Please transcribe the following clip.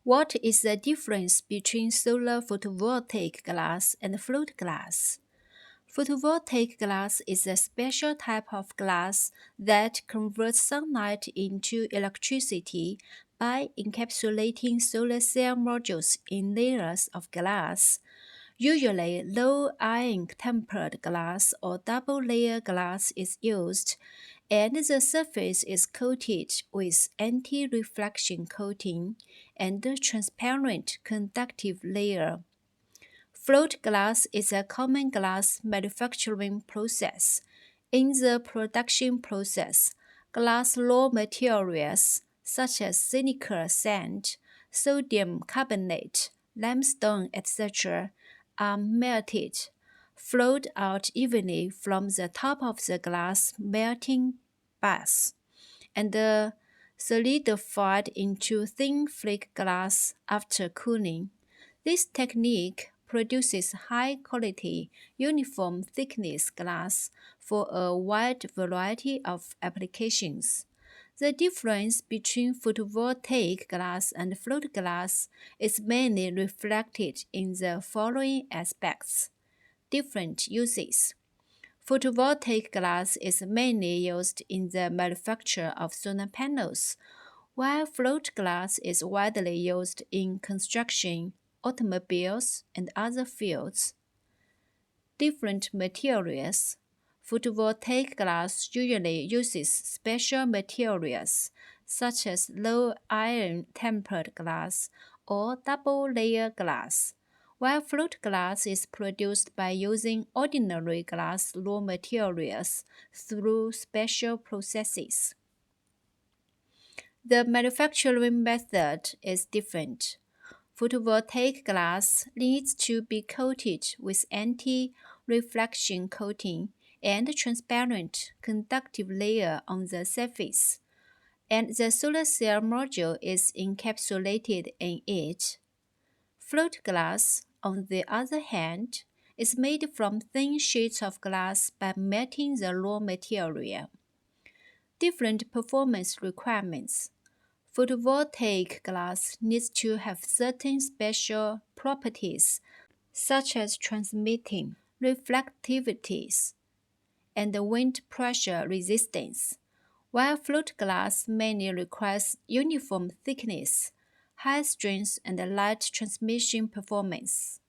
What is the difference between solar photovoltaic glass and float glass? Photovoltaic glass is a special type of glass that converts sunlight into electricity by encapsulating solar cell modules in layers of glass. Usually, low-ion tempered glass or double-layer glass is used, and the surface is coated with anti-reflection coating and a transparent conductive layer. Float glass is a common glass manufacturing process. In the production process, glass raw materials such as silica sand, sodium carbonate, limestone, etc., are melted, flowed out evenly from the top of the glass melting bath, and solidified into thin flake glass after cooling. This technique produces high-quality, uniform thickness glass for a wide variety of applications. The difference between photovoltaic glass and float glass is mainly reflected in the following aspects. Different uses. Photovoltaic glass is mainly used in the manufacture of solar panels, while float glass is widely used in construction, automobiles, and other fields. Different materials. Photovoltaic glass usually uses special materials such as low-ion tempered glass or double-layer glass, while float glass is produced by using ordinary glass raw materials through special processes. The manufacturing method is different. Photovoltaic glass needs to be coated with anti-reflection coating and transparent conductive layer on the surface, and the solar cell module is encapsulated in it. Float glass, on the other hand, is made from thin sheets of glass by melting the raw material. Different performance requirements. Photovoltaic glass needs to have certain special properties, such as transmitting, reflectivities, and wind pressure resistance, while float glass mainly requires uniform thickness, high strength, and light transmission performance.